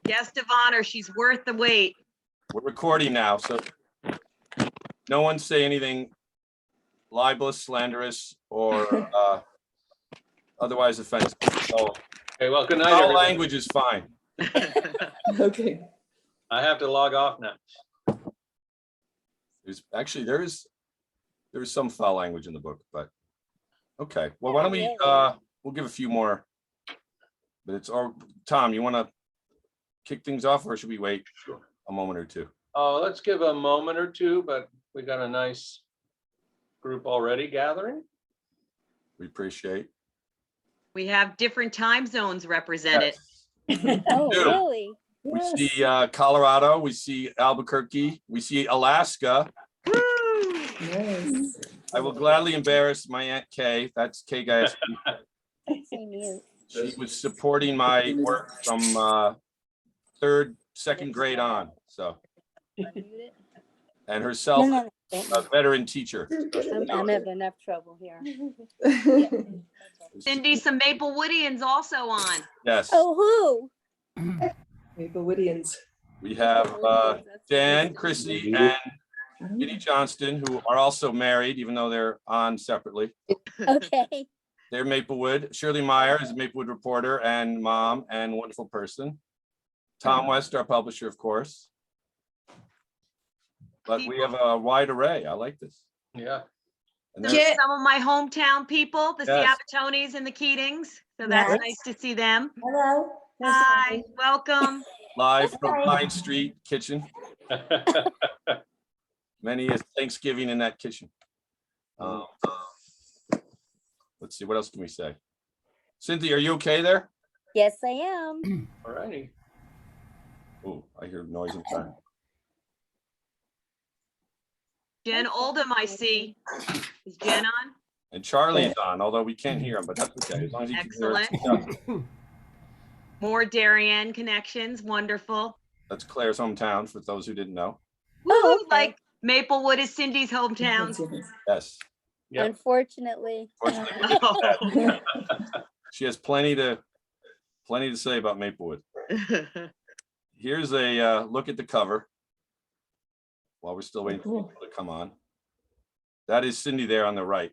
Guest of honor. She's worth the wait. We're recording now, so no one say anything libelous, slanderous, or otherwise offensive. So Okay, well, good night, all everybody. language is fine. Okay. I have to log off now. There is some foul language in the book, but okay. Well, why don't we we'll give a few more, but it's all Tom, you want to kick things off, or should we wait a moment or two? Let's give a moment or two, but we got a nice group already gathering. We appreciate. We have different time zones represented. Oh, Dude. really? We see Colorado, we see Albuquerque, we see Alaska. Nice. I will gladly embarrass my Aunt Kay. That's Kay guys. That's so mute. She was supporting my work from second grade on. So, and herself, No, a veteran teacher. I'm having enough trouble here. Cindy, some Maple Woodians also on. Yes, Oh, who? Maplewoodians. we have Dan, Chrissy, and Kitty Johnston, who are also married, even though they're on separately. Okay. They're Maplewood. Shirley Meyer is a Maplewood reporter and mom and wonderful person. Tom West, our publisher, of course. But we have a wide array. I like this. Yeah. And There's there's- some of my hometown people, the Yes. Ciabatonis and the Keatings. So that's Yes. nice to see them. Hello. Hi, welcome. live from Pine Street Kitchen. Many is Thanksgiving in that kitchen. Let's see, what else can we say? Cynthia, are you okay there? Yes, I am. All righty. Oh, I hear noise in front. Jen Oldham, I see. Is Jen on? And Charlie is on, although we can't hear him, but that's okay. As long as he can hear us. Excellent. More Darien connections, wonderful. That's Claire's hometown, for those who didn't know. Woo, okay. like Maplewood is Cindy's hometown. Yes. Yep. Unfortunately. Oh. She has plenty to say about Maplewood. Here's a look at the cover. While we're still waiting for people to come on. That is Cindy there on the right.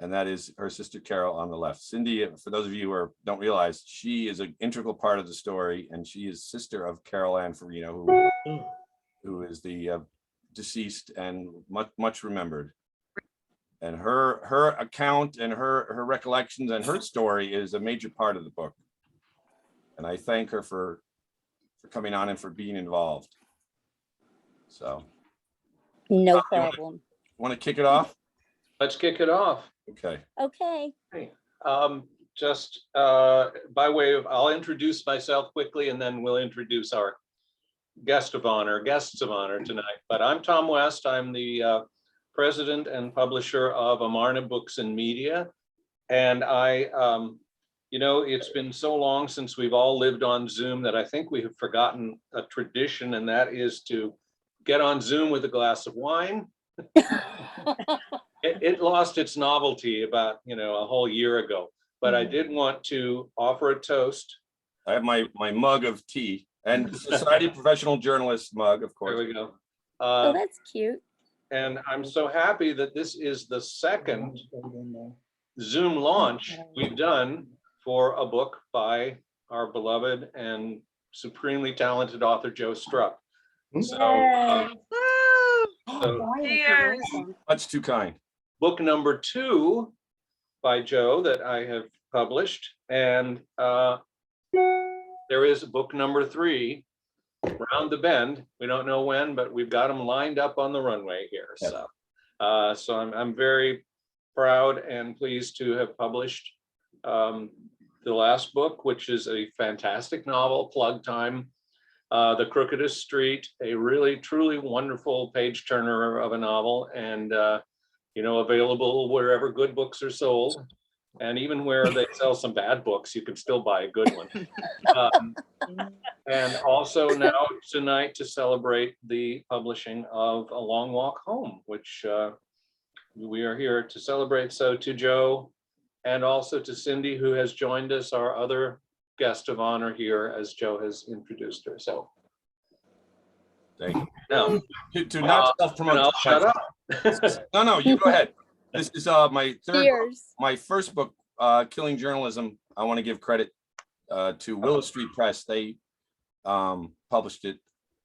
And that is her sister Carol on the left. Cindy, for those of you who don't realize, she is an integral part of the story, and she is sister of Carol Ann Farino, who is the deceased and much remembered. And her account and her recollections and her story is a major part of the book. And I thank her for coming on and for being involved. So, No problem. want to kick it off? Let's kick it off. Okay. Okay. Just by way of, I'll introduce myself quickly and then we'll introduce our guests of honor tonight. But I'm Tom West. I'm the president and publisher of Amarna Books and Media. And it's been so long since we've all lived on Zoom that I think we have forgotten a tradition, and that is to get on Zoom with a glass of wine. It lost its novelty about, a whole year ago, but I did want to offer a toast. I have my mug of tea and Society of Professional Journalists mug, of There course. we go. Oh, that's cute. And I'm so happy that this is the second Zoom launch we've done for a book by our beloved and supremely talented author, Joe Struck. So, Woo! Cheers. Much too kind. book number 2 by Joe that I have published, and there is book number 3 round the bend. We don't know when, but we've got them lined up on the runway here. Yeah. So I'm very proud and pleased to have published the last book, which is a fantastic novel, Plug Time, The Crookedest Street, a really truly wonderful page turner of a novel, and available wherever good books are sold. And even where they sell some bad books, you can still buy a good one. And also now tonight to celebrate the publishing of A Long Walk Home, which we are here to celebrate. So to Joe and also to Cindy, who has joined us, our other guest of honor here, as Joe has introduced herself. Thank you. Now, To not and self-promote. I'll shut up. No, you go ahead. This is my third, book. Cheers. My first book, Killing Journalism. I want to give credit to Willow Street Press. They published it.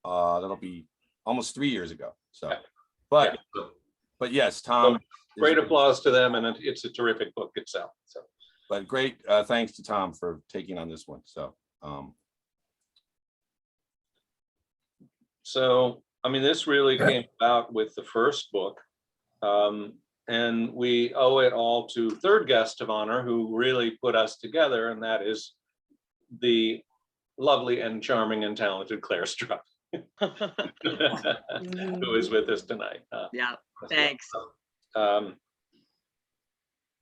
That'll be almost 3 years ago. So, but yes, Tom. Great applause to them, and it's a terrific book itself. So, But great thanks to Tom for taking on this one. So, I mean, this really came about with the first book. And we owe it all to third guest of honor who really put us together, and that is the lovely and charming and talented Claire Struck, who is with us tonight. Yeah, thanks.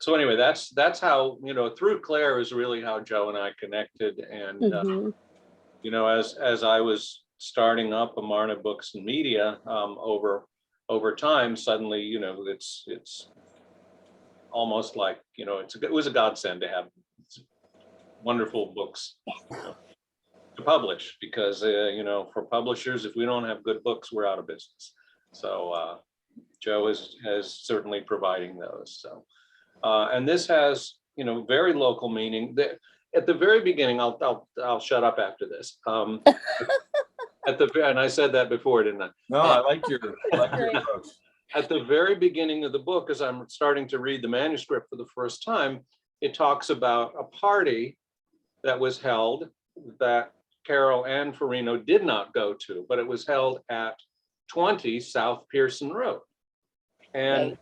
So anyway, that's how, you know, through Claire is really how Joe and I connected. And, Mhm. you know, as I was starting up Amarna Books and Media over time, suddenly, you know, it's almost like, you know, it was a godsend to have wonderful books, you know, to publish, because, you know, for publishers, if we don't have good books, we're out of business. So Joe has certainly providing those. So, and this has, you know, very local meaning. At the very beginning, I'll shut up after this. And I said that before, didn't I? No, I like your approach. At the very beginning of the book, as I'm starting to read the manuscript for the first time, it talks about a party that was held that Carol and Farino did not go to, but it was held at 20 South Pearson Road. And Right.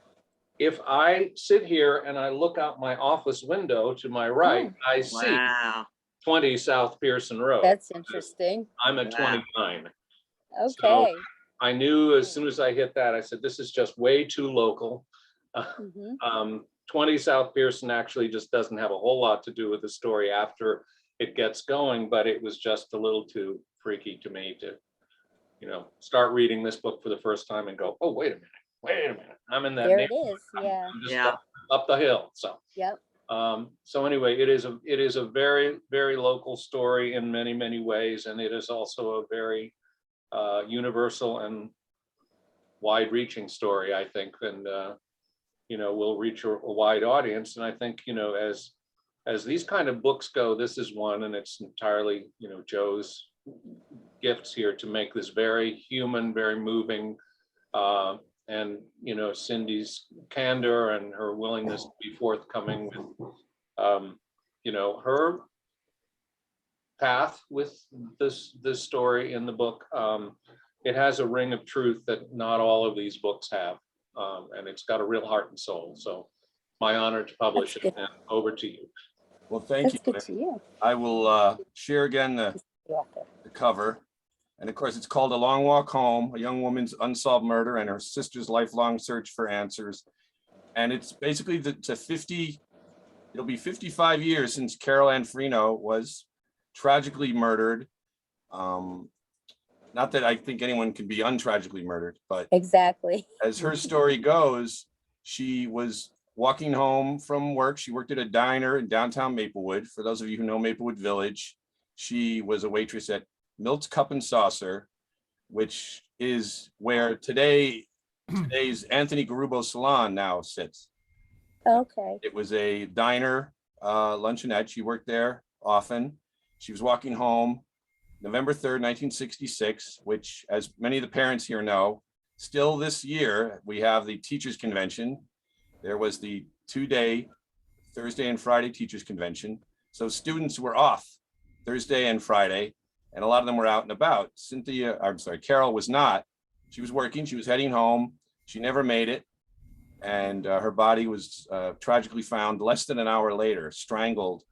if I sit here and I look out my office window to my right, I see Wow. 20 South Pearson Road. That's interesting. I'm at Wow. 29. Okay. I knew as soon as I hit that, I said, this is just way too local. Mhm. 20 South Pearson actually just doesn't have a whole lot to do with the story after it gets going, but it was just a little too freaky to me to, you know, start reading this book for the first time and go, oh, wait a minute, I'm in that There it neighborhood. is. Yeah. I'm just Yeah. up the hill. So, Yep. so anyway, it is a very, very local story in many, many ways, and it is also a very universal and wide-reaching story, I think, and you know, will reach a wide audience. And I think, you know, as these kind of books go, this is one, and it's entirely, you know, Joe's gifts here to make this very human, very moving, and, you know, Cindy's candor and her willingness to be forthcoming with, you know, her path with this story in the book. It has a ring of truth that not all of these books have, and it's got a real heart and soul. So my honor to publish That's it, good. and over to you. Well, thank That's you. good to you. I will share again You author. the cover. And of course, it's called A Long Walk Home, a young woman's unsolved murder and her sister's lifelong search for answers. And it's basically it'll be 55 years since Carol Ann Farino was tragically murdered. Not that I think anyone can be untragically murdered, but Exactly. as her story goes, she was walking home from work. She worked at a diner in downtown Maplewood. For those of you who know Maplewood Village, she was a waitress at Milt's Cup and Saucer, which is where today's Anthony Garubo Salon now sits. Okay. It was a diner, luncheonette. She worked there often. She was walking home November 3rd, 1966, which, as many of the parents here know, still this year, we have the teachers convention. There was the 2-day Thursday and Friday teachers convention. So students were off Thursday and Friday, and a lot of them were out and about. Carol was not. She was working, she was heading home. She never made it. And her body was tragically found less than an hour later, strangled,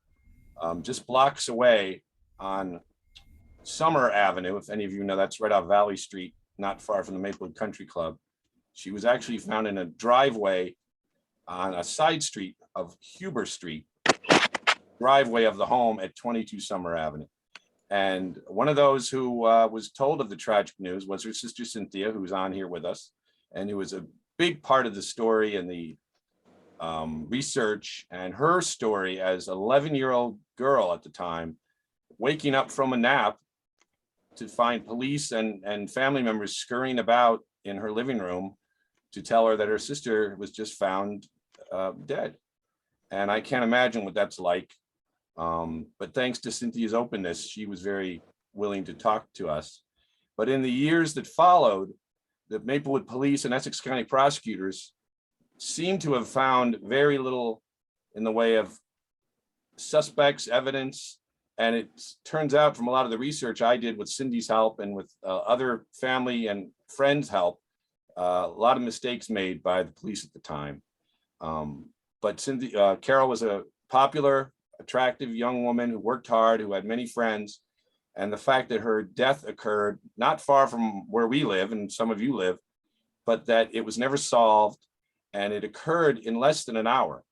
just blocks away on Summer Avenue. If any of you know, that's right off Valley Street, not far from the Maplewood Country Club. She was actually found in a driveway on a side street of Huber Street, driveway of the home at 22 Summer Avenue. And one of those who was told of the tragic news was her sister Cynthia, who's on here with us, and who was a big part of the story and the research. And her story as an 11-year-old girl at the time waking up from a nap to find police and family members scurrying about in her living room to tell her that her sister was just found dead. And I can't imagine what that's like. But thanks to Cynthia's openness, she was very willing to talk to us. But in the years that followed, the Maplewood police and Essex County prosecutors seem to have found very little in the way of suspects, evidence. And it turns out from a lot of the research I did with Cindy's help and with other family and friends' help, a lot of mistakes made by the police at the time. But Carol was a popular, attractive young woman who worked hard, who had many friends. And the fact that her death occurred not far from where we live and some of you live, but that it was never solved, and it occurred in less than an hour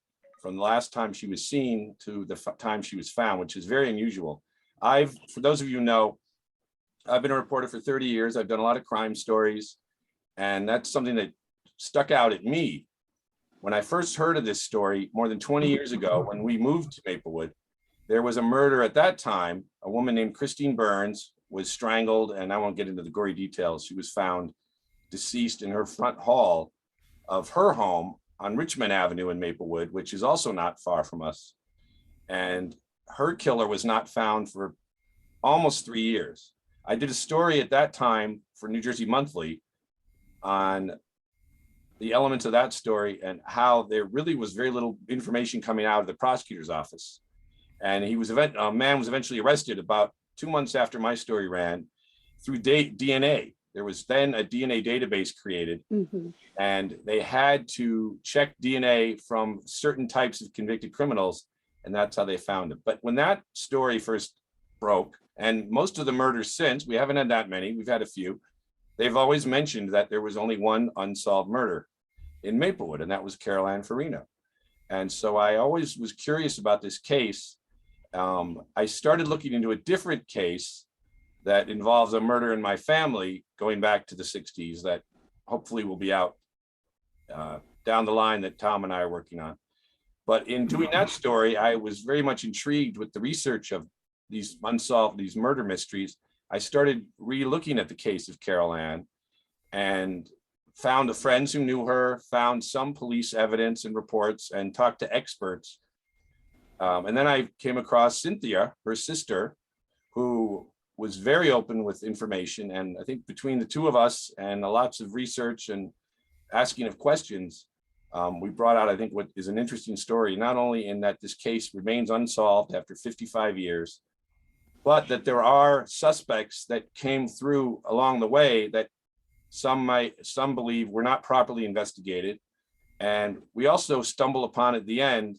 from the last time she was seen to the time she was found, which is very unusual. For those of you who know, I've been a reporter for 30 years. I've done a lot of crime stories, and that's something that stuck out at me. When I first heard of this story more than 20 years ago, when we moved to Maplewood, there was a murder at that time. A woman named Christine Burns was strangled, and I won't get into the gory details. She was found deceased in her front hall of her home on Richmond Avenue in Maplewood, which is also not far from us. And her killer was not found for almost 3 years. I did a story at that time for New Jersey Monthly on the elements of that story and how there really was very little information coming out of the prosecutor's office. And a man was eventually arrested about 2 months after my story ran through DNA. There was then a DNA database created, and they had to check DNA from certain types of convicted criminals, and that's how they found it. But when that story first broke, and most of the murders since, we haven't had that many, we've had a few, they've always mentioned that there was only one unsolved murder in Maplewood, and that was Carol Ann Farina. And so I always was curious about this case. I started looking into a different case that involves a murder in my family going back to the 60s that hopefully will be out down the line that Tom and I are working on. But in doing that story, I was very much intrigued with the research of these murder mysteries. I started re-looking at the case of Carol Ann and found the friends who knew her, found some police evidence and reports, and talked to experts. And then I came across Cynthia, her sister, who was very open with information. And I think between the two of us and lots of research and asking of questions, we brought out, I think, what is an interesting story, not only in that this case remains unsolved after 55 years, but that there are suspects that came through along the way that some believe were not properly investigated. And we also stumble upon at the end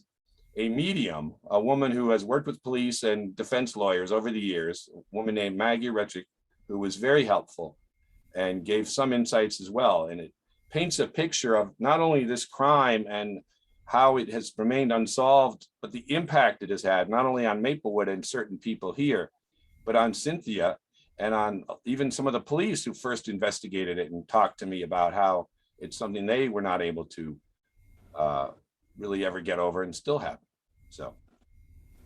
a medium, a woman who has worked with police and defense lawyers over the years, a woman named Maggie Retchik, who was very helpful and gave some insights as well. And it paints a picture of not only this crime and how it has remained unsolved, but the impact it has had, not only on Maplewood and certain people here, but on Cynthia and on even some of the police who first investigated it and talked to me about how it's something they were not able to really ever get over and still happen. So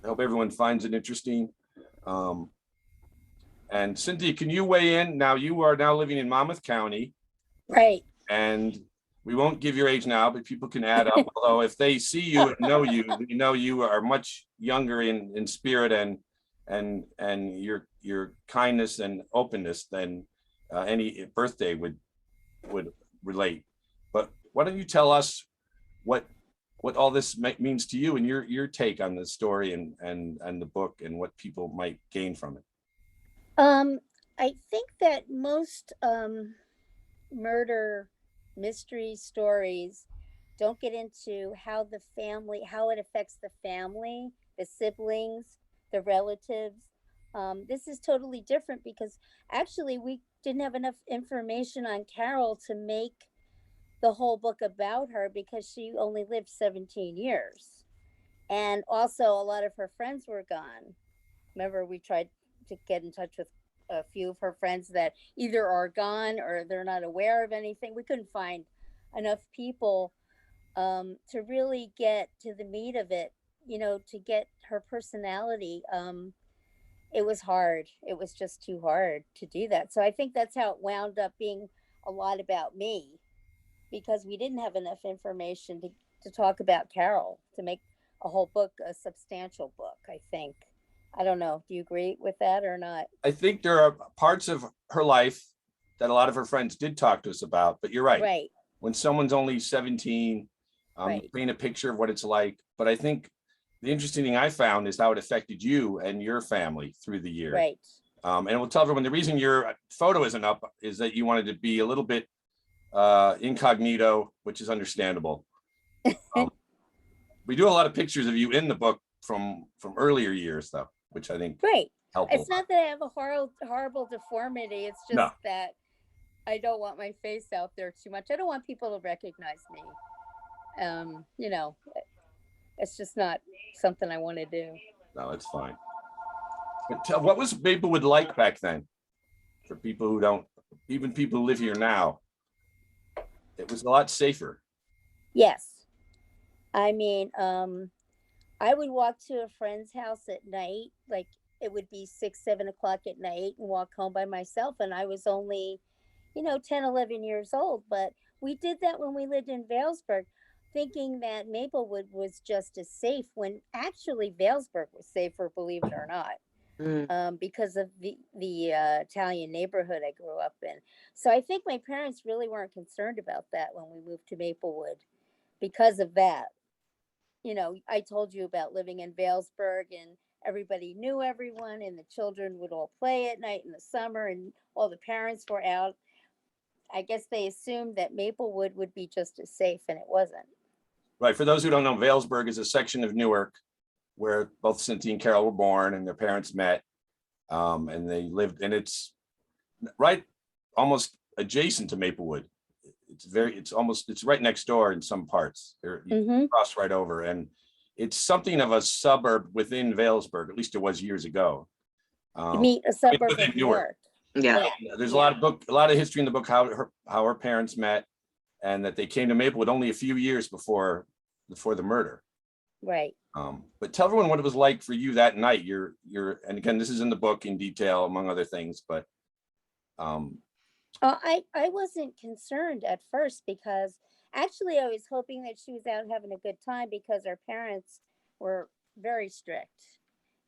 I hope everyone finds it interesting. And Cynthia, can you weigh in? Now you are now living in Monmouth County. Right. And we won't give your age now, but people can add up. Although if they see you and know you are much younger in spirit and your kindness and openness than any birthday would relate. But why don't you tell us what all this means to you and your take on the story and the book and what people might gain from it? I think that most murder mystery stories don't get into how it affects the family, the siblings, the relatives. This is totally different because actually we didn't have enough information on Carol to make the whole book about her because she only lived 17 years. And also a lot of her friends were gone. Remember, we tried to get in touch with a few of her friends that either are gone or they're not aware of anything. We couldn't find enough people to really get to the meat of it, to get her personality. it was hard. It was just too hard to do that. So I think that's how it wound up being a lot about me, because we didn't have enough information to talk about Carol to make a whole book, a substantial book, I think. I don't know. Do you agree with that or not? I think there are parts of her life that a lot of her friends did talk to us about, but you're right. Right. When someone's only 17, you Right. paint a picture of what it's like. But I think the interesting thing I found is how it affected you and your family through the year. Right. And we'll tell everyone the reason your photo isn't up is that you wanted to be a little bit incognito, which is understandable. We do a lot of pictures of you in the book from earlier years, though, which I think Right. helped. It's not that I have a horrible deformity. It's just No. that I don't want my face out there too much. I don't want people to recognize me. You know, it's just not something I want to do. No, it's fine. But what was Maplewood like back then? For people who don't, even people who live here now, it was a lot safer. Yes. I mean, I would walk to a friend's house at night, like it would be 6, 7 o'clock at night, and walk home by myself. And I was only, 10, 11 years old. But we did that when we lived in Vailsburg, thinking that Maplewood was just as safe, when actually Vailsburg was safer, believe it or not, because of the Italian neighborhood I grew up in. So I think my parents really weren't concerned about that when we moved to Maplewood because of that. I told you about living in Vailsburg, and everybody knew everyone, and the children would all play at night in the summer, and all the parents were out. I guess they assumed that Maplewood would be just as safe, and it wasn't. Right. For those who don't know, Vailsburg is a section of Newark where both Cynthia and Carol were born and their parents met. And they lived, and it's right almost adjacent to Maplewood. It's right next door in some parts. You cross right over, and it's something of a suburb within Vailsburg. At least it was years ago. You mean a suburb within of Newark. Yeah. There's a lot of history in the book how her parents met, and that they came to Maplewood only a few years before the murder. Right. But tell everyone what it was like for you that night. And again, this is in the book in detail, among other things, but I wasn't concerned at first, because actually I was hoping that she was out having a good time, because our parents were very strict.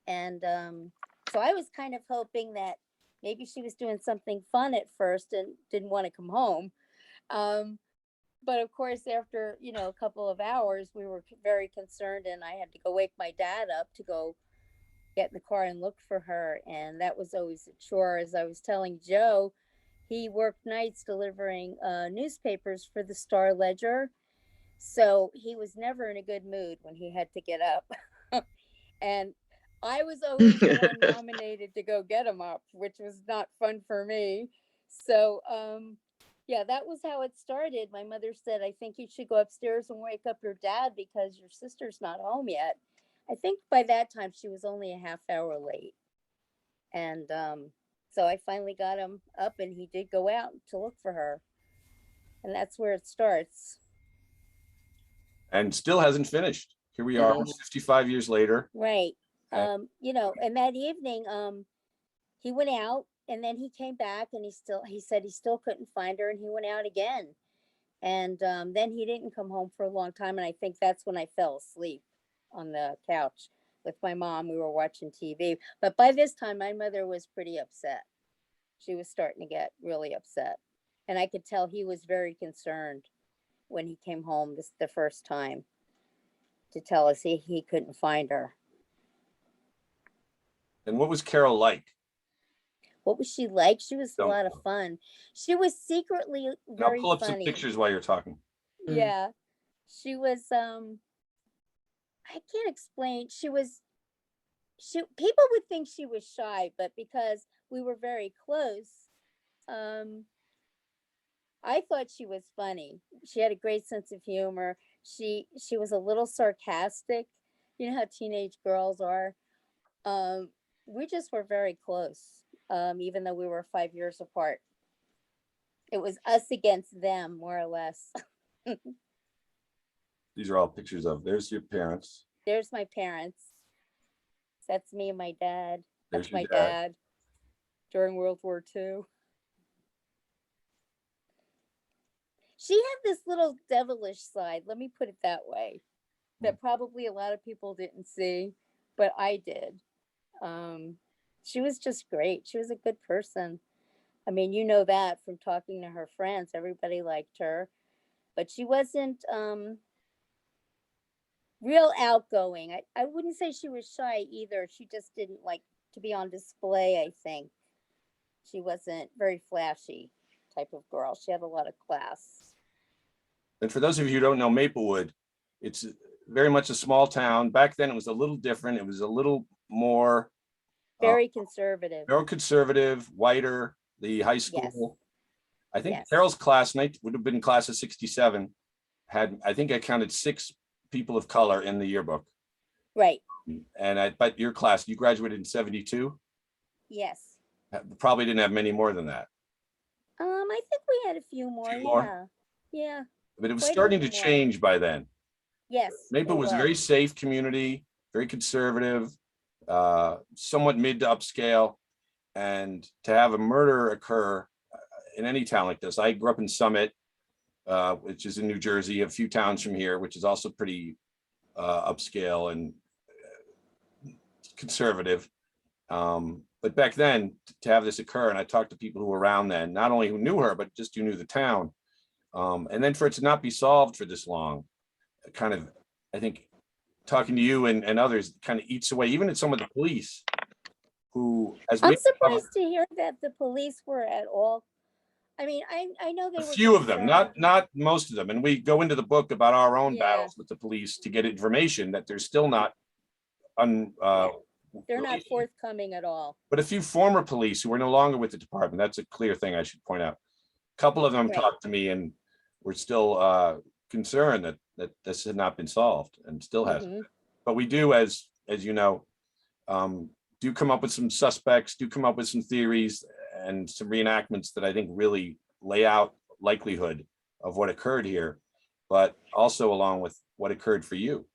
And so I was kind of hoping that maybe she was doing something fun at first and didn't want to come home. But of course, after, a couple of hours, we were very concerned, and I had to go wake my dad up to go get in the car and look for her. And that was always a chore. As I was telling Joe, he worked nights delivering newspapers for the Star Ledger. So he was never in a good mood when he had to get up. And I was always the one nominated to go get him up, which was not fun for me. So, yeah, that was how it started. My mother said, I think you should go upstairs and wake up your dad, because your sister's not home yet. I think by that time she was only a half hour late. And so I finally got him up, and he did go out to look for her. And that's where it starts. And still hasn't finished. Here we are, almost 55 years later. Right. Okay. And that evening, he went out, and then he came back, and he said he still couldn't find her, and he went out again. And then he didn't come home for a long time. And I think that's when I fell asleep on the couch with my mom. We were watching TV. But by this time, my mother was pretty upset. She was starting to get really upset. And I could tell he was very concerned when he came home the first time to tell us he couldn't find her. And what was Carol like? What was she like? She was a Don't lot of know. fun. She was secretly I'll very pull up some funny. pictures while you're talking. Yeah. She was I can't explain. People would think she was shy, but because we were very close, I thought she was funny. She had a great sense of humor. She was a little sarcastic. You know how teenage girls are. We just were very close, even though we were 5 years apart. It was us against them, more or less. These are all pictures there's your parents. There's my parents. That's me and my dad. There's That's your my dad during World War II. She had this little devilish side, let me put it that way, that probably a lot of people didn't see, but I did. She was just great. She was a good person. I mean, you know that from talking to her friends. Everybody liked her, but she wasn't real outgoing. I wouldn't say she was shy either. She just didn't like to be on display, I think. She wasn't very flashy type of girl. She had a lot of class. And for those of you who don't know Maplewood, it's very much a small town. Back then, it was a little different. It was a little more Very conservative. more conservative, whiter. The high school, I think Yes. Carol's class would have been class of 67. Had, I think I counted 6 people of color in the yearbook. Right. And but your class, you graduated in 72. Yes. Probably didn't have many more than that. I think we had a few more. Few more? Yeah. Yeah. But it was Quite a starting to few more. change by then. Yes. Maple it was a very safe community, very conservative, somewhat mid to upscale. And to have a murder occur in any town like this, I grew up in Summit, which is in New Jersey, a few towns from here, which is also pretty upscale and conservative. But back then, to have this occur, and I talked to people who were around then, not only who knew her, but just who knew the town. And then for it to not be solved for this long, kind of, I think, talking to you and others kind of eats away, even at some of the police who, as I'm we surprised to hear that the police were at all. I mean, I know they a were few of them, concerned. not most of them. And we go into the book about our own Yeah. battles with the police to get information that they're still not They're not releasing. forthcoming at all. But a few former police who are no longer with the department, that's a clear thing I should point out. A couple of them Right. talked to me and were still concerned that this had not been solved and still hasn't. Mhm. But we do, as you know, do come up with some suspects, do come up with some theories and some reenactments that I think really lay out likelihood of what occurred here, but also along with what occurred for you,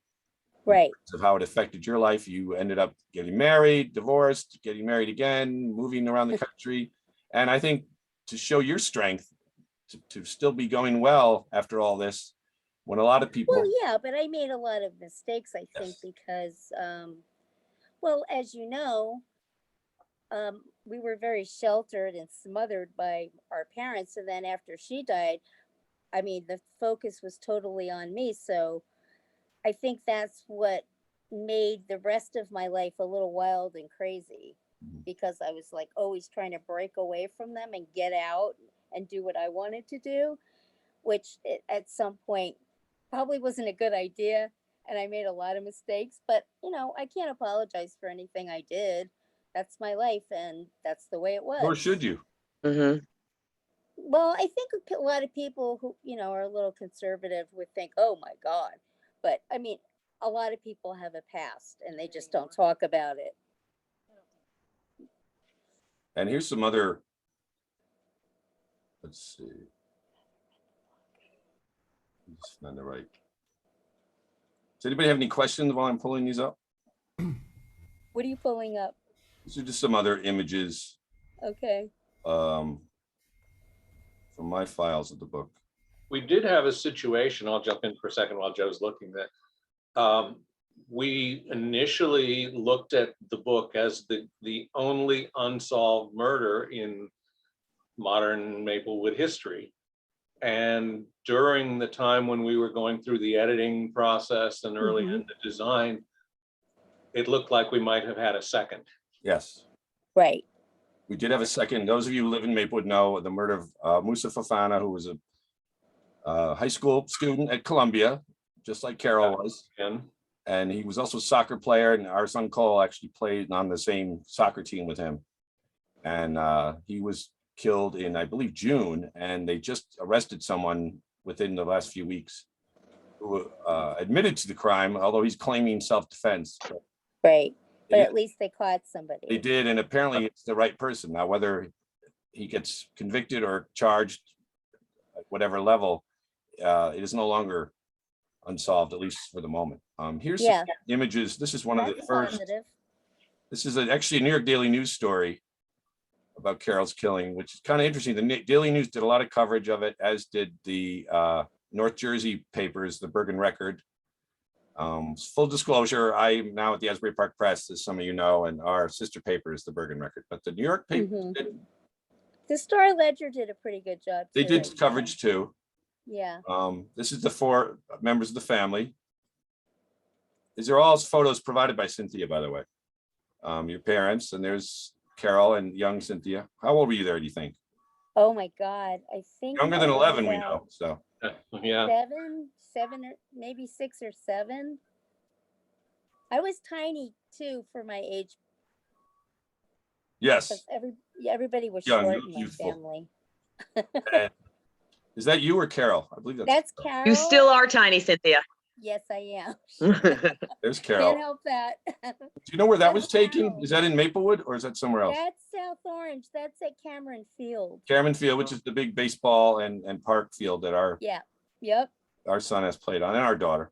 Right. of how it affected your life. You ended up getting married, divorced, getting married again, moving around the country. And I think to show your strength to still be going well after all this, when a lot of people, Well, yeah, but I made a lot of mistakes, I think, Yes. because, well, as you know, we were very sheltered and smothered by our parents. And then after she died, I mean, the focus was totally on me. So I think that's what made the rest of my life a little wild and crazy, Mhm. because I was like always trying to break away from them and get out and do what I wanted to do, which at some point probably wasn't a good idea. And I made a lot of mistakes, but you know, I can't apologize for anything I did. That's my life and that's the way it was. nor should you. Mhm. Well, I think a lot of people who, you know, are a little conservative would think, oh my God. But I mean, a lot of people have a past and they just don't talk about it. And here's some other, let's see. Just find the right. Does anybody have any questions while I'm pulling these up? What are you pulling up? These are just some other images Okay. from my files of the book. We did have a situation, I'll jump in for a second while Joe's looking, that we initially looked at the book as the only unsolved murder in modern Maplewood history. And during the time when we were going through the editing process and early in the design, it looked like we might have had a second. Yes, Right. we did have a second. Those of you who live in Maplewood know the murder of Musa Fafana, who was a high school student at Columbia, just like Carol was. And he was also a soccer player, and our son Cole actually played on the same soccer team with him. And he was killed in, I believe, June, and they just arrested someone within the last few weeks who admitted to the crime, although he's claiming self-defense. Right. But They at least they caught somebody. They did, and apparently it's the right person. Now, whether he gets convicted or charged at whatever level, it is no longer unsolved, at least for the moment. Here's some Yeah. images. This is one of the That's first positive. This is actually a New York Daily News story about Carol's killing, which is kind of interesting. The Daily News did a lot of coverage of it, as did the North Jersey papers, the Bergen Record. Full disclosure, I'm now at the Asbury Park Press, as some of you know, and our sister paper is the Bergen Record. But the New York paper, Mhm. The Star Ledger did a pretty good job. they too. did coverage too. Yeah. This is the 4 members of the family. These are all photos provided by Cynthia, by the way. Your parents, and there's Carol and young Cynthia. How old were you there, do you think? Oh my God. I think Younger I than was 11, we about know, so. Yeah, 7 or maybe 6 or 7. I was tiny too for my age, Yes. because everybody was Young, short in my youthful. family. And is that you or Carol? I believe That's Carol. Carol. You still are tiny, Cynthia. Yes, I am. There's Can't Carol. help that. Do you know where that was That's taken? Carol. Is that in Maplewood or is that somewhere else? That's South Orange. That's at Cameron Field. Cameron Field, which is the big baseball and park field that our Yeah. Yep. son has played on, and our daughter.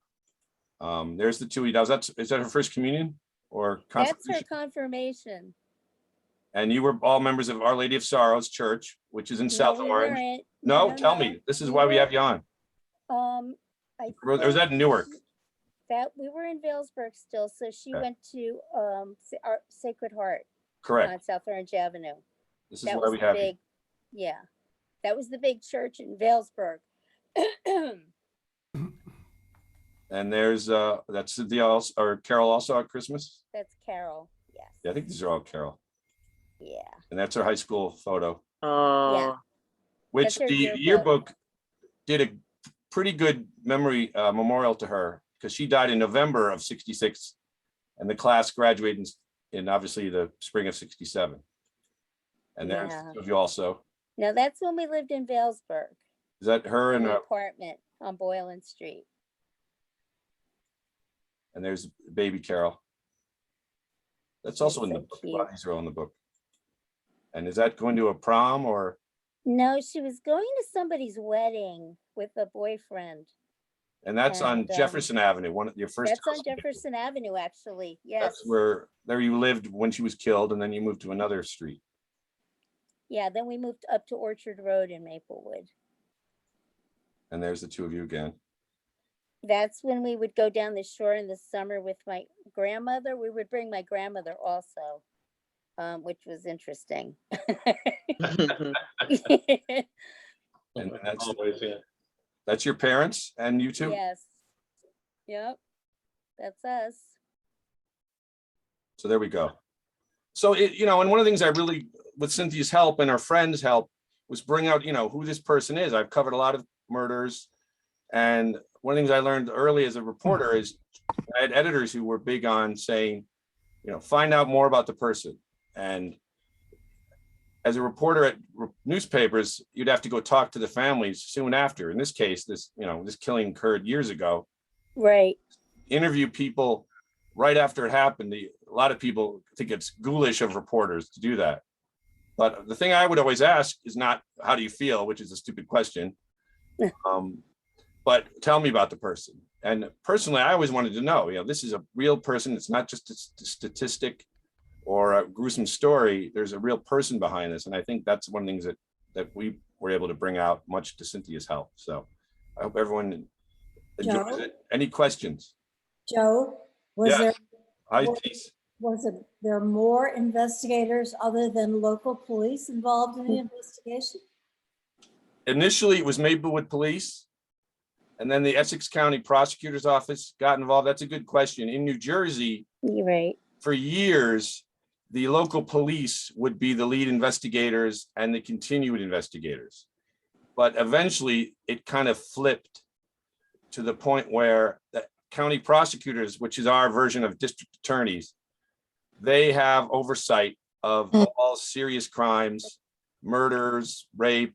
There's the 2 he does. Is that her first communion or That's her confirmation? confirmation. And you were all members of Our Lady of Sorrows Church, which is in South No, we Orange. weren't. No, tell me. This is why we have you on. I Or was that in Newark? That we were in Vailsburg still, so she Okay. went to Sacred Heart Correct. on South Orange Avenue. This is That why was we the have you. big, yeah, that was the big church in Vailsburg. And there's that's Cynthia also, or Carol also at Christmas. That's Carol. Yes. Yeah, I think these are all Carol. Yeah. And that's her high school photo, Oh, which That's her the yearbook. yearbook did a pretty good memory memorial to her, because she died in November of '66, and the class graduated in obviously the spring of '67. And there's Yeah. two of you also. Now that's when we lived in Vailsburg, Is that her in and the apartment on Boylan Street. and there's baby Carol. That's She's also in so the book. A cute. lot of these are all in the book. And is that going to a prom or? No, she was going to somebody's wedding with a boyfriend. And that's on And, Jefferson Avenue, one of your first. That's on house. Jefferson Avenue, actually. Yes. That's where, there you lived when she was killed, and then you moved to another street. Yeah, then we moved up to Orchard Road in Maplewood. And there's the two of you again. That's when we would go down the shore in the summer with my grandmother. We would bring my grandmother also, which was interesting. And always, yeah. that's your parents and you two? Yes. Yep. That's us. So there we go. So and one of the things I really, with Cynthia's help and our friends' help, was bring out, who this person is. I've covered a lot of murders. And one of the things I learned early as a reporter is I had editors who were big on saying, find out more about the person. And as a reporter at newspapers, you'd have to go talk to the families soon after. In this case, this killing occurred years ago. Right. Interview people right after it happened. A lot of people think it's ghoulish of reporters to do that. But the thing I would always ask is not, how do you feel, which is a stupid question. But tell me about the person. And personally, I always wanted to know, this is a real person. It's not just a statistic or a gruesome story. There's a real person behind this. And I think that's one of the things that we were able to bring out, much to Cynthia's help. So I hope everyone enjoys Joe? it. Any questions? Joe, Yes. Hi, Well- Denise. was there more investigators other than local police involved in the investigation? Initially, it was Maplewood Police. And then the Essex County Prosecutor's Office got involved. That's a good question. In New Jersey, You're right. for years, the local police would be the lead investigators and the continued investigators. But eventually it kind of flipped to the point where the county prosecutors, which is our version of district attorneys, they have oversight of all serious crimes, murders, rape,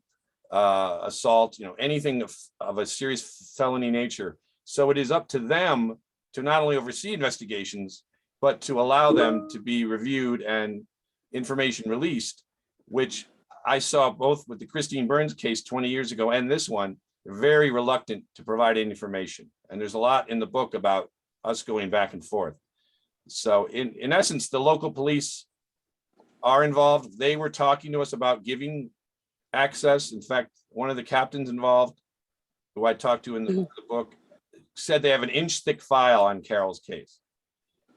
assault, anything of a serious felony nature. So it is up to them to not only oversee investigations, but to allow them to be reviewed and information released, which I saw both with the Christine Burns case 20 years ago and this one, very reluctant to provide any information. And there's a lot in the book about us going back and forth. So in essence, the local police are involved. They were talking to us about giving access. In fact, one of the captains involved, who I talked to in the book, said they have an inch thick file on Carol's case.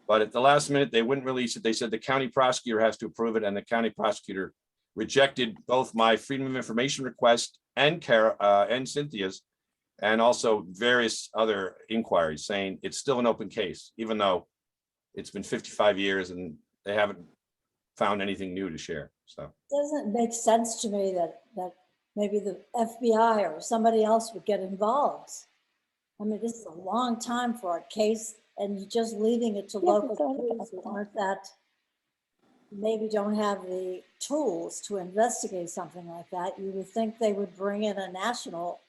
But at the last minute, they wouldn't release it. They said the county prosecutor has to approve it, and the county prosecutor rejected both my Freedom of Information request and Cynthia's, and also various other inquiries, saying it's still an open case, even though it's been 55 years and they haven't found anything new to share. So Doesn't make sense to me that maybe the FBI or somebody else would get involved. I mean, this is a long time for a case, and you're just leaving it to Never local thought police about who aren't that, maybe don't have the tools to investigate something like that. You would think they would bring in a national,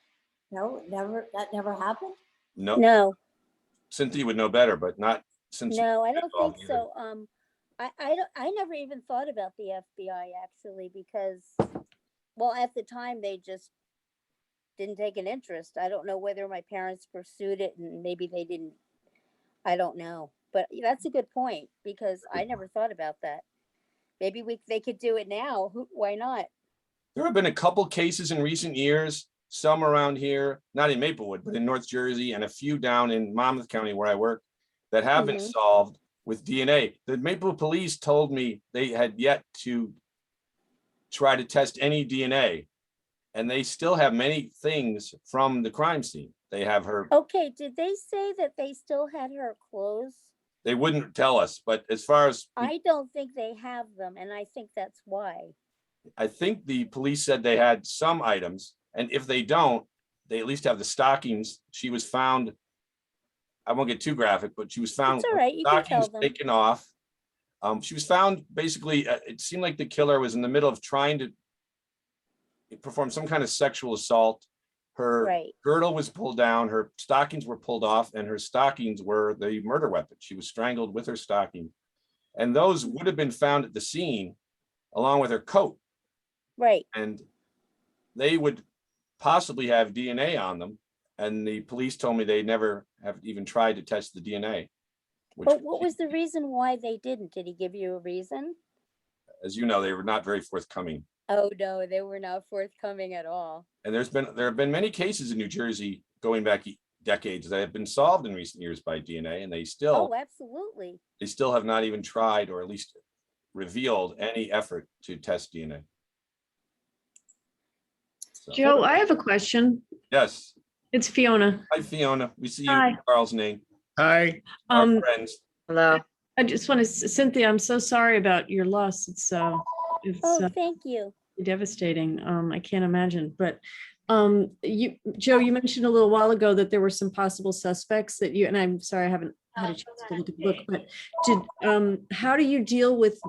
no, that never happened? no, No, Cynthia would know better, but not since. no, I don't think involved either. so. I never even thought about the FBI actually, because, well, at the time they just didn't take an interest. I don't know whether my parents pursued it and maybe they didn't. I don't know, but that's a good point, because I never thought about that. Maybe they could do it now. Why not? There have been a couple cases in recent years, some around here, not in Maplewood, but in North Jersey, and a few down in Monmouth County where I work, that have been Mhm. solved with DNA. The Maplewood police told me they had yet to try to test any DNA, and they still have many things from the crime scene. They have her, Okay, did they say that they still had her clothes? they wouldn't tell us, but as far as, I don't think they have them, and I think that's why. I think the police said they had some items, and if they don't, they at least have the stockings. She was found, I won't get too graphic, but she was found It's all with right, you can tell stockings them. taken off. She was found basically, it seemed like the killer was in the middle of trying to perform some kind of sexual assault. Her Right. girdle was pulled down, her stockings were pulled off, and her stockings were the murder weapon. She was strangled with her stocking. And those would have been found at the scene along with her coat. Right. And they would possibly have DNA on them. And the police told me they never have even tried to test the DNA. Which, But what was the reason why they didn't? Did he give you a reason? as you know, they were not very forthcoming. Oh, no, they were not forthcoming at all. And there have been many cases in New Jersey going back decades that have been solved in recent years by DNA, and they Oh, absolutely. still have not even tried, or at least revealed any effort to test DNA. So, Joe, I have a question. yes. It's Fiona. Hi, Fiona. We see you Hi. in Carl's name. Hi. Our friends. Hello. I just want to, Cynthia, I'm so sorry about your loss. It's Oh, thank you. devastating. I can't imagine, but Joe, you mentioned a little while ago that there were some possible suspects that you, and I'm sorry, I haven't had a chance to look at the book, but how do you deal with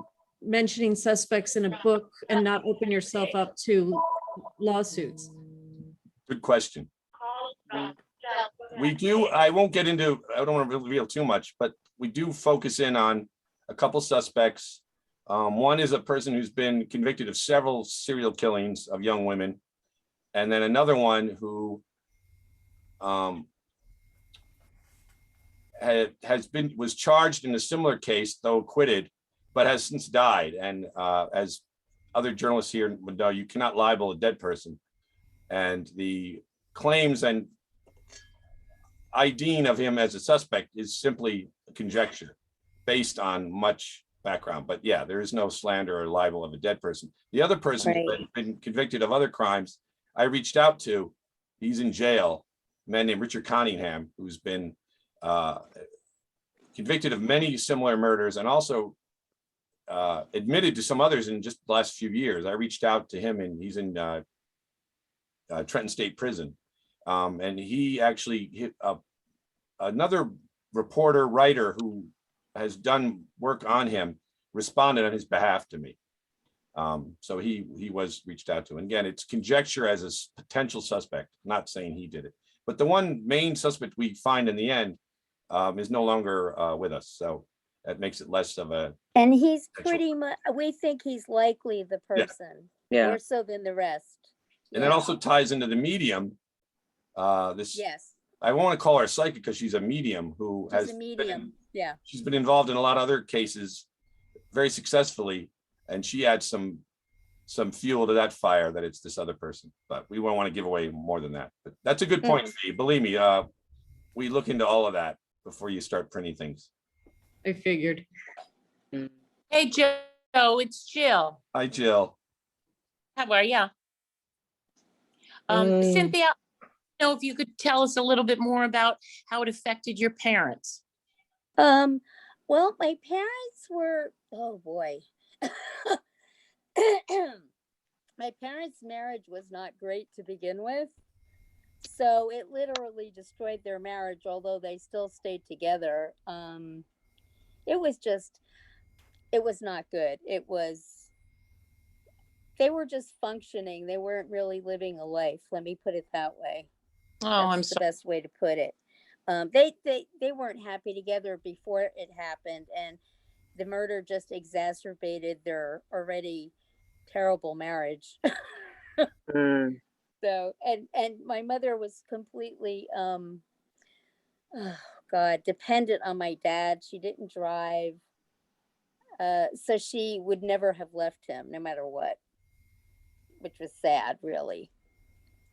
mentioning suspects in a book and not open yourself up to lawsuits? Good question. We do, I won't get into, I don't want to reveal too much, but we do focus in on a couple suspects. One is a person who's been convicted of several serial killings of young women. And then another one who was charged in a similar case, though acquitted, but has since died. And as other journalists here would know, you cannot libel a dead person. And the claims and IDing of him as a suspect is simply a conjecture based on much background. But yeah, there is no slander or libel of a dead person. The other person who's been convicted of other crimes, I reached out to, he's in jail, a man named Richard Cunningham, who's been convicted of many similar murders and also admitted to some others in just the last few years. I reached out to him, and he's in Trenton State Prison. And he actually hit another reporter, writer who has done work on him, responded on his behalf to me. So he was reached out to. And again, it's conjecture as a potential suspect, not saying he did it. But the one main suspect we find in the end is no longer with us. So that makes it less of a. And he's pretty much, we think he's likely the person, Yeah. more so than the rest. And that also ties into the medium. Yes, I want to call her a psychic because she's a medium who she's has a medium. Yeah. she's been involved in a lot of other cases very successfully, and she adds some fuel to that fire that it's this other person. But we won't want to give away more than that. But that's a good point, Fee. Believe me, we look into all of that before you start printing things. I figured. Hey, Joe, it's Jill. Hi, Jill. How are you? Hey. Cynthia, I don't know if you could tell us a little bit more about how it affected your parents. Well, my parents were, oh boy. My parents' marriage was not great to begin with. So it literally destroyed their marriage, although they still stayed together. It was not good. They were just functioning. They weren't really living a life. Let me put it that way. Oh, I'm That's the sorry. best way to put it. They weren't happy together before it happened, and the murder just exacerbated their already terrible marriage. So, and my mother was completely, oh God, dependent on my dad. She didn't drive. So she would never have left him no matter what, which was sad, really.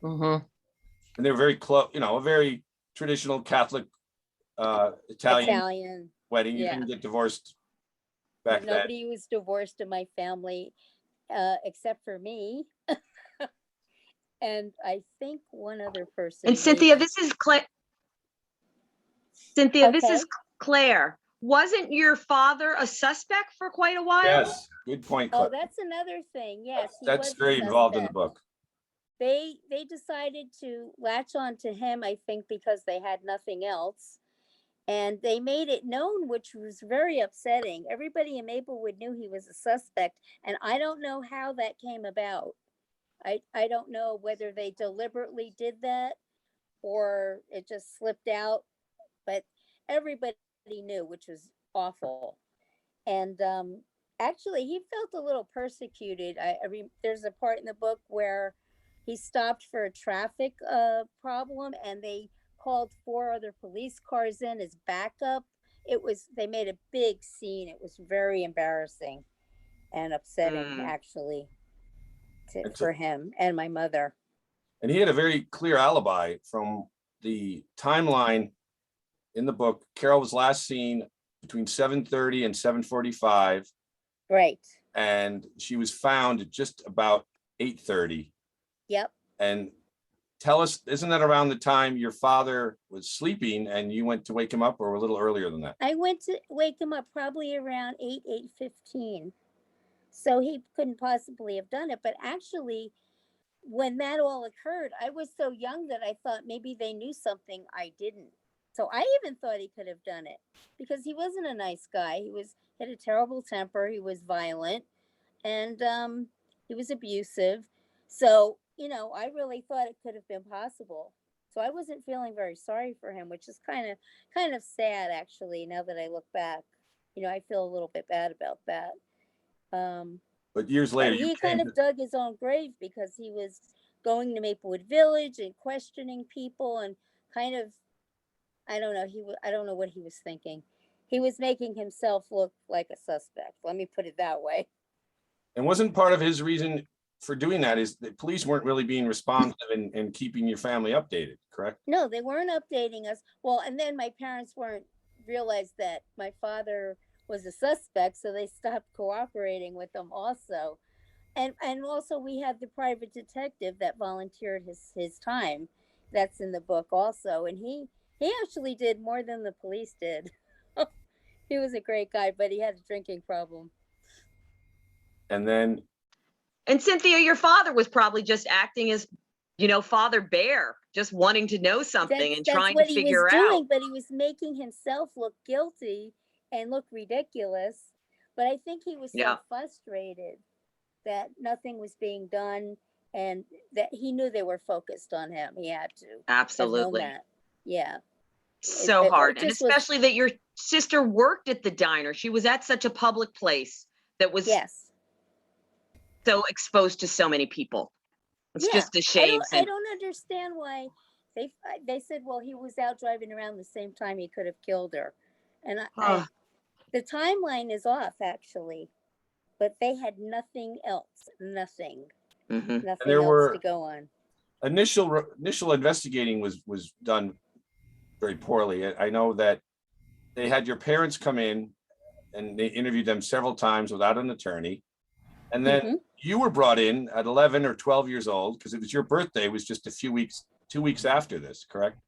Mhm. And they were very close, a very traditional Catholic Italian Italian. wedding. You yeah. couldn't get divorced back then. Nobody was divorced in my family, except for me. And I think one other person. And Cynthia, maybe. this is Claire. Cynthia, this Okay. is Claire. Wasn't your father a suspect for quite a while? Yes, good point, Oh, Claire. that's another thing. Yes. he That's was a very involved in the suspect. book. They decided to latch on to him, I think, because they had nothing else. And they made it known, which was very upsetting. Everybody in Maplewood knew he was a suspect, and I don't know how that came about. I don't know whether they deliberately did that or it just slipped out, but everybody knew, which was awful. And actually, he felt a little persecuted. There's a part in the book where he stopped for a traffic problem, and they called 4 other police cars in as backup. They made a big scene. It was very embarrassing and upsetting, actually, for him and my mother. And he had a very clear alibi from the timeline in the book. Carol was last seen between 7:30 and 7:45, Right. and she was found at just about 8:30. Yep. And tell us, isn't that around the time your father was sleeping and you went to wake him up, or a little earlier than that? I went to wake him up probably around 8:15. So he couldn't possibly have done it. But actually, when that all occurred, I was so young that I thought maybe they knew something I didn't. So I even thought he could have done it because he wasn't a nice guy. He had a terrible temper. He was violent, and he was abusive. So, I really thought it could have been possible. So I wasn't feeling very sorry for him, which is kind of sad, actually, now that I look back. I feel a little bit bad about that. But years But later, he kind of dug his own grave because he was going to Maplewood Village and questioning people and kind of, I don't know, I don't know what he was thinking. He was making himself look like a suspect. Let me put it that way. and wasn't part of his reason for doing that is that police weren't really being responsive and keeping your family updated, correct? No, they weren't updating us. Well, and then my parents realized that my father was a suspect, so they stopped cooperating with them also. And also we had the private detective that volunteered his time. That's in the book also. And he actually did more than the police did. He was a great guy, but he had a drinking problem. And then, And Cynthia, your father was probably just acting as, Father Bear, just wanting to know something and trying to figure out. But he was making himself look guilty and look ridiculous. But I think he was so Yeah. frustrated that nothing was being done and that he knew they were focused on him. He had to have known Absolutely. that. Yeah. So it hard. And just was- especially that your sister worked at the diner. She was at such a public place that was Yes. so exposed to so many people. It's Yeah. just a shame. I don't understand why they said, well, he was out driving around the same time he could have killed her. And Huh. the timeline is off actually, but they had nothing else, nothing Mhm. else there were- to go on. Initial investigating was done very poorly. I know that they had your parents come in and they interviewed them several times without an attorney. And then Mhm. you were brought in at 11 or 12 years old because it was your birthday. It was just 2 weeks after this, correct?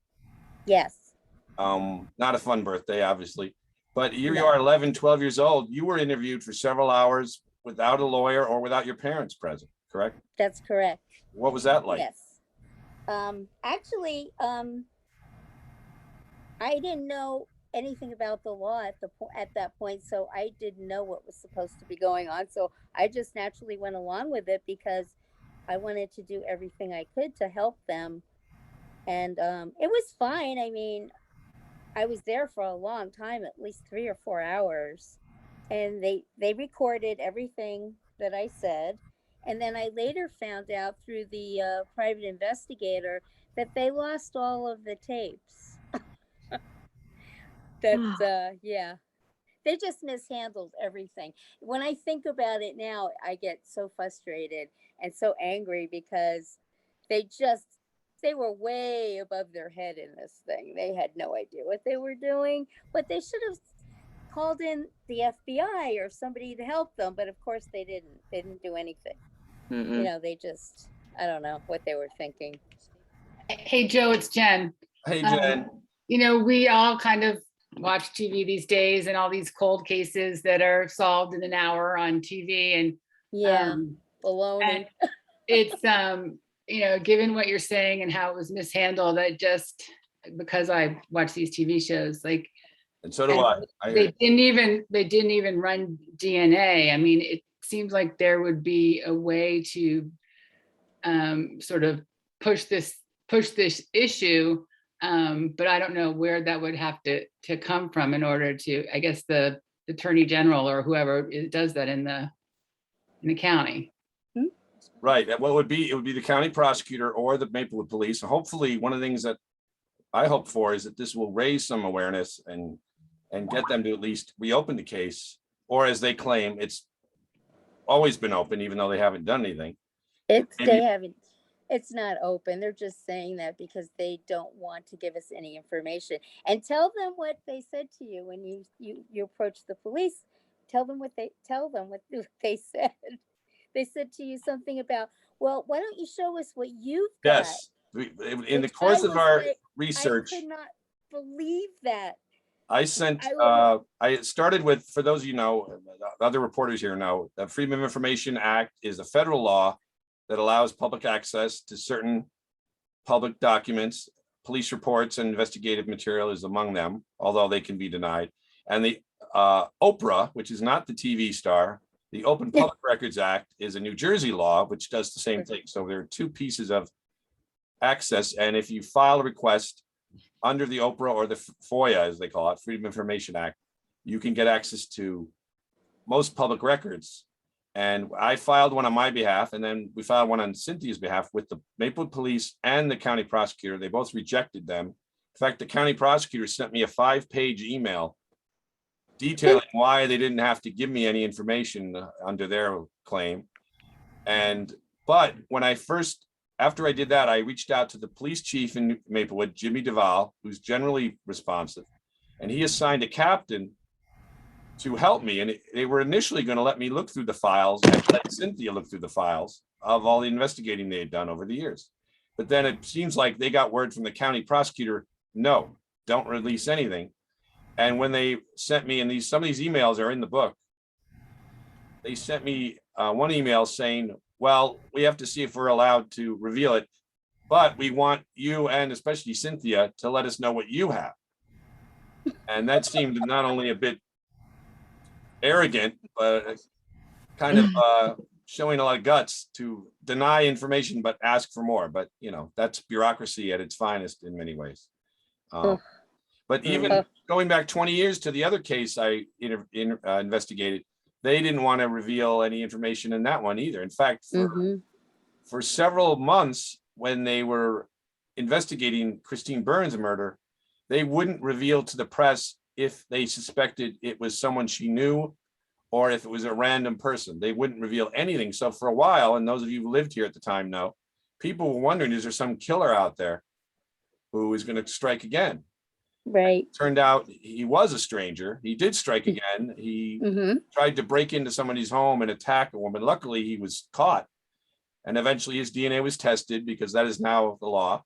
Yes. Not a fun birthday, obviously, but here you No. are 11, 12 years old. You were interviewed for several hours without a lawyer or without your parents present, correct? That's correct. What was that like? Yes. Actually, I didn't know anything about the law at that point, so I didn't know what was supposed to be going on. So I just naturally went along with it because I wanted to do everything I could to help them, and it was fine. I mean, I was there for a long time, at least 3 or 4 hours, and they recorded everything that I said. And then I later found out through the private investigator that they lost all of the tapes. Yeah, they just mishandled everything. When I think about it now, I get so frustrated and so angry because they were way above their head in this thing. They had no idea what they were doing, but they should have called in the FBI or somebody to help them. But of course they didn't. They didn't do anything. Mm-mm. They just, I don't know what they were thinking. Hey, Joe, it's Jen. Hey, Jen. We all kind of watch TV these days and all these cold cases that are solved in an hour on TV. And Yeah, baloney. it's, given what you're saying and how it was mishandled, because I watch these TV shows, like, And so do I. they didn't even run DNA. I mean, it seems like there would be a way to sort of push this issue, but I don't know where that would have to come from in order to, I guess, the Attorney General or whoever does that in the county. Right. And it would be the county prosecutor or the Maplewood Police. And hopefully one of the things that I hope for is that this will raise some awareness and get them to at least reopen the case, or as they claim, it's always been open, even though they haven't done anything. It's not open. They're just saying that because they don't want to give us any information. And tell them what they said to you when you approach the police. Tell them what they said. They said to you something about, well, why don't you show us what you've got? Yes. In the course of our research, I could not believe that. I sent, I started with, for those of you know, other reporters here know, the Freedom of Information Act is a federal law that allows public access to certain public documents. Police reports and investigative material is among them, although they can be denied. And the Oprah, which is not the TV star, the Open Public Records Act is a New Jersey law, which does the same thing. So there are two pieces of access. And if you file a request under the Oprah or the FOIA, as they call it, Freedom of Information Act, you can get access to most public records. And I filed one on my behalf, and then we filed one on Cynthia's behalf with the Maplewood Police and the county prosecutor. They both rejected them. In fact, the county prosecutor sent me a 5-page email detailing why they didn't have to give me any information under their claim. But when after I did that, I reached out to the police chief in Maplewood, Jimmy Duval, who's generally responsive, and he assigned a captain to help me. And they were initially going to let me look through the files and let Cynthia look through the files of all the investigating they had done over the years. But then it seems like they got word from the county prosecutor, no, don't release anything. And when they sent me, and some of these emails are in the book, they sent me one email saying, well, we have to see if we're allowed to reveal it, but we want you and especially Cynthia to let us know what you have. And that seemed not only a bit arrogant, but kind of showing a lot of guts to deny information, but ask for more. But, that's bureaucracy at its finest in many ways. But even going back 20 years to the other case I investigated, they didn't want to reveal any information in that one either. In fact, for several months when they were investigating Christine Burns' murder, they wouldn't reveal to the press if they suspected it was someone she knew or if it was a random person. They wouldn't reveal anything. So for a while, and those of you who lived here at the time know, people were wondering, is there some killer out there who is going to strike again? Right. Turned out he was a stranger. He did strike again. He tried to break into somebody's home and attack a woman. Luckily, he was caught. And eventually his DNA was tested because that is now the law.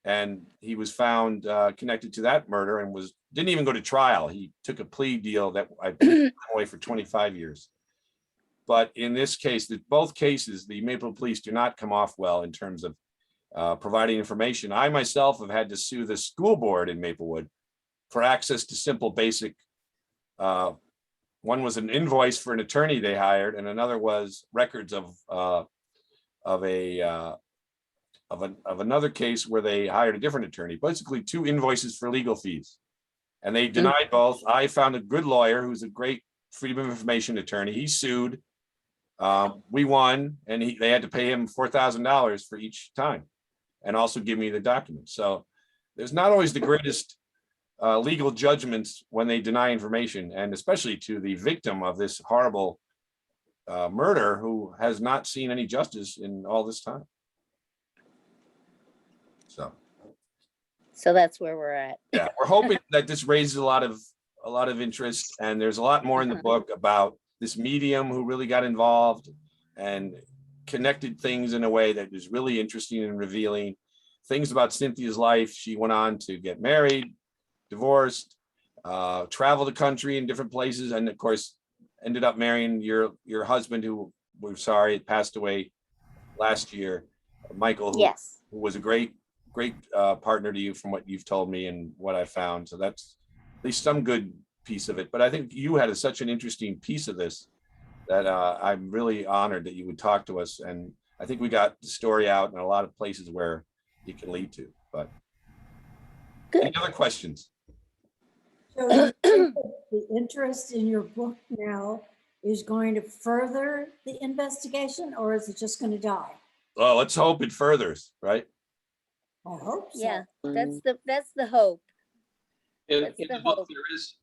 And he was found connected to that murder and didn't even go to trial. He took a plea deal that I put him away for 25 years. But in this case, both cases, the Maple police do not come off well in terms of providing information. I myself have had to sue the school board in Maplewood for access to simple basic. One was an invoice for an attorney they hired, and another was records of another case where they hired a different attorney. Basically, 2 invoices for legal fees, and they denied both. I found a good lawyer who's a great freedom of information attorney. He sued. We won, and they had to pay him $4,000 for each time, and also give me the documents. So there's not always the greatest legal judgments when they deny information, and especially to the victim of this horrible murder who has not seen any justice in all this time. So that's where we're at. Yeah, we're hoping that this raises a lot of interest, and there's a lot more in the book about this medium who really got involved and connected things in a way that is really interesting and revealing. Things about Cynthia's life. She went on to get married, divorced, travel the country in different places, and of course ended up marrying your husband, who we're sorry passed away last year, Michael, who was a great partner to you from what you've told me and what I found. So that's at least some good piece of it. But I think you had such an interesting piece of this that I'm really honored that you would talk to us. And I think we got the story out in a lot of places where it can lead to. But any other questions? So you think that the interest in your book now is going to further the investigation, or is it just going to die? Well, let's hope it furthers, right? I hope so. Yeah, that's the hope. In That's the the book, hope.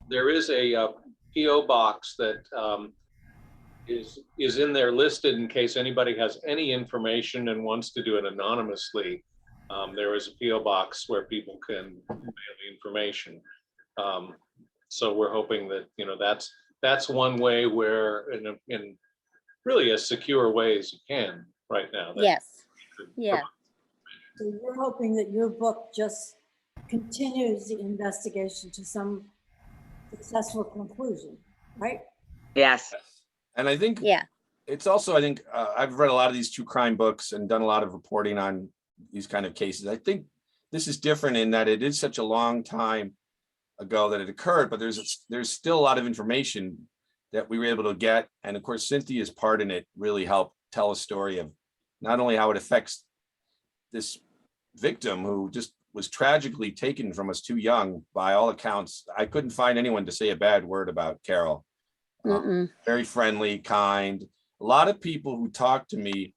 there is a PO box that is in there listed in case anybody has any information and wants to do it anonymously. There is a PO box where people can mail the information. So we're hoping that, that's one way where in really as secure way as you can right now. that Yes. you could Yeah. So you're hoping that your book just continues the investigation to some successful conclusion, right? Yes. And I think Yeah. it's also, I've read a lot of these true crime books and done a lot of reporting on these kind of cases. I think this is different in that it is such a long time ago that it occurred, but there's still a lot of information that we were able to get. And of course, Cynthia's part in it really helped tell a story of not only how it affects this victim who just was tragically taken from us too young. By all accounts, I couldn't find anyone to say a bad word about Carol. Very friendly, kind. A lot of people who talked to me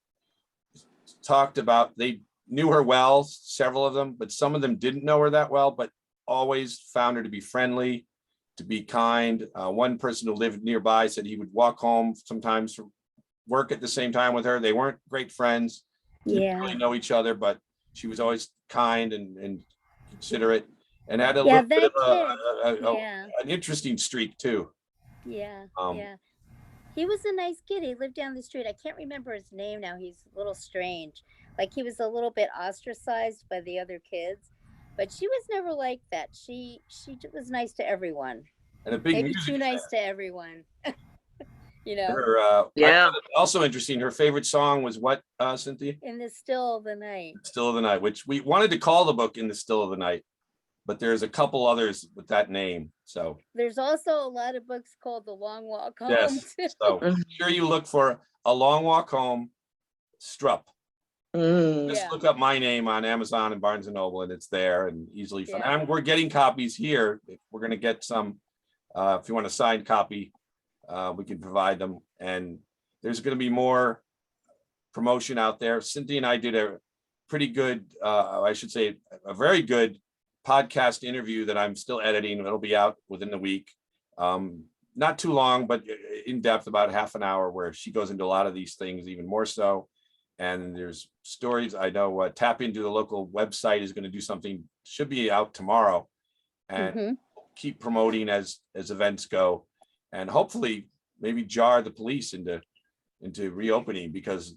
talked about they knew her well, several of them, but some of them didn't know her that well, but always found her to be friendly, to be kind. One person who lived nearby said he would walk home sometimes from work at the same time with her. They weren't great friends, didn't really know each other, but she was always kind and considerate, and had a little bit of an interesting streak too. Yeah. He was a nice kid. He lived down the street. I can't remember his name now. He's a little strange. Like he was a little bit ostracized by the other kids, but she was never like that. She was nice to everyone. And a big Maybe music too nice fan. to everyone. Her, also interesting. Her favorite song was what, Cynthia? In the Still of the Night. Still of the Night, which we wanted to call the book In the Still of the Night, but there's a couple others with that name. So There's also a lot of books called The Long Walk Home. yes, too. so I'm sure you look for A Long Walk Home, Strupp. Just look up my name on Amazon and Barnes and Noble, and it's there and easily found. And we're getting copies here. We're going to get some. If you want a signed copy, we can provide them. And there's going to be more promotion out there. Cynthia and I did a pretty good, I should say, a very good podcast interview that I'm still editing. It'll be out within the week. Not too long, but in depth, about half an hour, where she goes into a lot of these things even more so. And there's stories. I know Tap Into, the local website, is going to do something, should be out tomorrow, and Mhm. keep promoting as events go, and hopefully maybe jar the police into reopening, because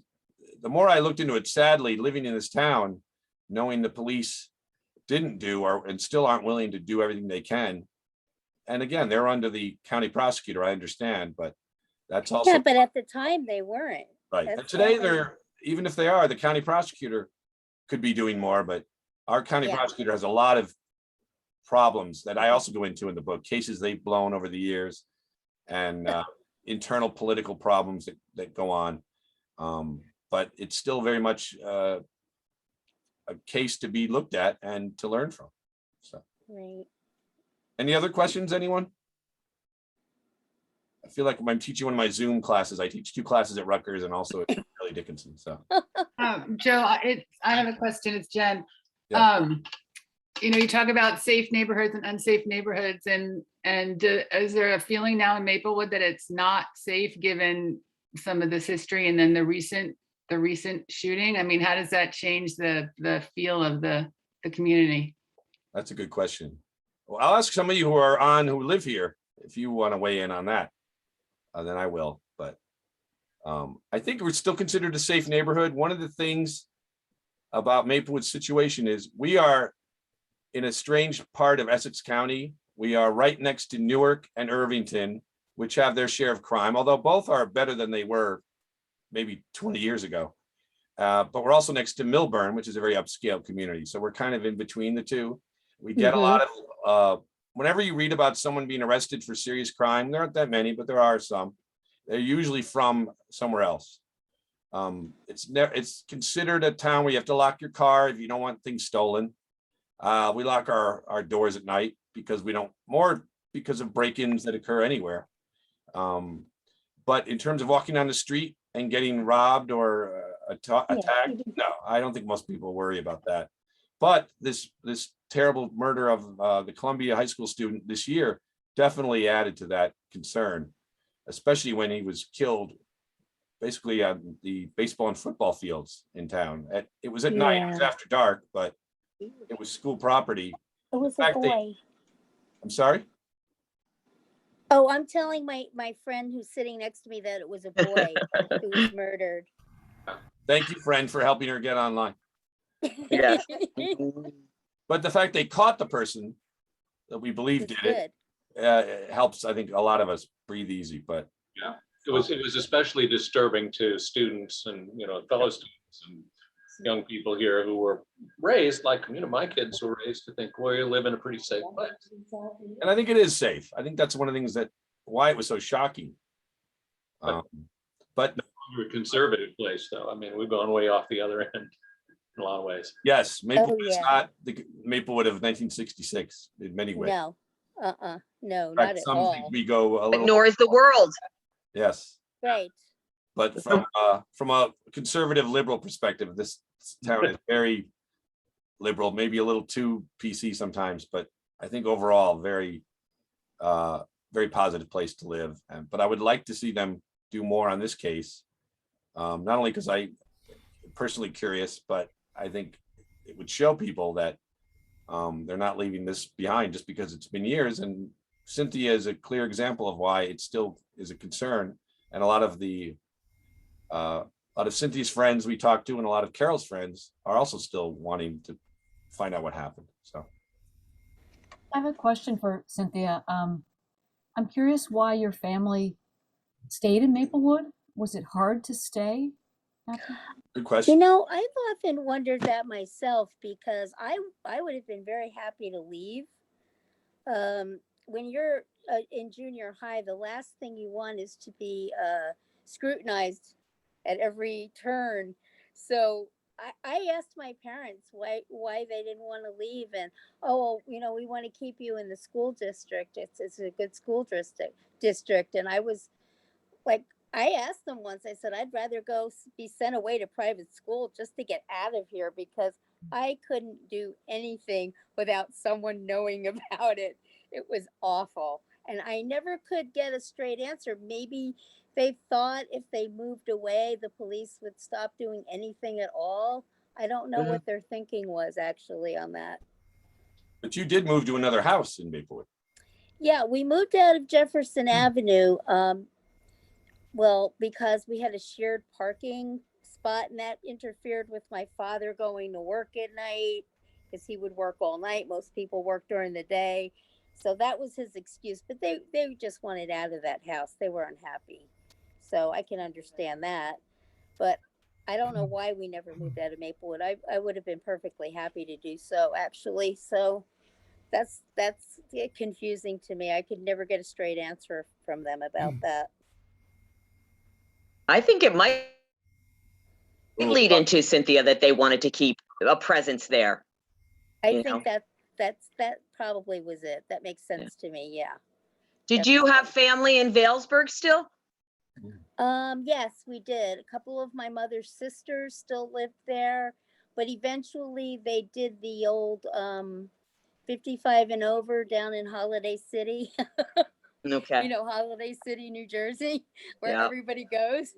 the more I looked into it, sadly, living in this town, knowing the police didn't do and still aren't willing to do everything they can. And again, they're under the county prosecutor, I understand, but that's also Yeah, but at the time they weren't. right. And That's today why- even if they are, the county prosecutor could be doing more, but our county Yeah. prosecutor has a lot of problems that I also go into in the book, cases they've blown over the years, and internal political problems that go on. But it's still very much a case to be looked at and to learn from. So, Right. any other questions, anyone? I feel like I'm teaching one of my Zoom classes. I teach 2 classes at Rutgers and also at Charlie Dickinson. So, Joe, I have a question. It's Jen. Yeah. You talk about safe neighborhoods and unsafe neighborhoods, and is there a feeling now in Maplewood that it's not safe given some of this history and then the recent shooting? I mean, how does that change the feel of the community? that's a good question. Well, I'll ask some of you who live here, if you want to weigh in on that. Then I will. But I think we're still considered a safe neighborhood. One of the things about Maplewood's situation is we are in a strange part of Essex County. We are right next to Newark and Irvington, which have their share of crime, although both are better than they were maybe 20 years ago. But we're also next to Millburn, which is a very upscale community. So we're kind of in between the two. We get a lot of, whenever you read about someone being arrested for serious crime, there aren't that many, but there are some. They're usually from somewhere else. It's considered a town where you have to lock your car if you don't want things stolen. We lock our doors at night because because of break-ins that occur anywhere. But in terms of walking down the street and getting robbed or attacked, no, I don't think most people worry about that. But this terrible murder of the Columbia High School student this year definitely added to that concern, especially when he was killed basically on the baseball and football fields in town. It was at night, it was Yeah. after dark, but it was school property. It was a fact, boy. I'm sorry? Oh, I'm telling my friend who's sitting next to me that it was a boy who was murdered. Thank you, friend, for helping her get online. Yes. But the fact they caught the person that we believe It's did it, good. it helps, I think, a lot of us breathe easy. But It was especially disturbing to students and, fellow students and young people here who were raised like, my kids were raised to think, well, you live in a pretty safe place. and I think it is safe. I think that's one of the things why it was so shocking. But We're a conservative place, though. I mean, we've gone way off the other end in a lot of ways. yes, Maplewood is yeah. not the Maplewood of 1966 in many ways. No, no, In not fact, at some think all. we go a little. Nor is the world. Yes, Right. but from a conservative liberal perspective, this town is very liberal, maybe a little too PC sometimes, but I think overall very positive place to live. But I would like to see them do more on this case, not only because I personally curious, but I think it would show people that they're not leaving this behind just because it's been years. And Cynthia is a clear example of why it still is a concern. And a lot of Cynthia's friends we talked to and a lot of Carol's friends are also still wanting to find out what happened. So I have a question for Cynthia. I'm curious why your family stayed in Maplewood. Was it hard to stay? good question. I've often wondered that myself because I would have been very happy to leave. When you're in junior high, the last thing you want is to be scrutinized at every turn. So I asked my parents why they didn't want to leave, and we want to keep you in the school district. It's a good school district, and I was like, I asked them once. I said I'd rather be sent away to private school just to get out of here because I couldn't do anything without someone knowing about it. It was awful. And I never could get a straight answer. Maybe they thought if they moved away, the police would stop doing anything at all. I don't know what their thinking was actually on that. But you did move to another house in Maplewood. Yeah, we moved out of Jefferson Avenue. Well, because we had a shared parking spot and that interfered with my father going to work at night because he would work all night. Most people work during the day. So that was his excuse, but they just wanted out of that house. They were unhappy. So I can understand that, but I don't know why we never moved out of Maplewood. I would have been perfectly happy to do so actually. So that's confusing to me. I could never get a straight answer from them about that. I think it might lead into, Cynthia, that they wanted to keep a presence there. I You think know? that probably was it. That makes sense to me. Yeah. Did you have family in Valesburg still? Yes, we did. A couple of my mother's sisters still lived there, but eventually they did the old 55 and over down in Holiday City. Okay. You know, Holiday City, New Jersey, where Yeah. everybody goes.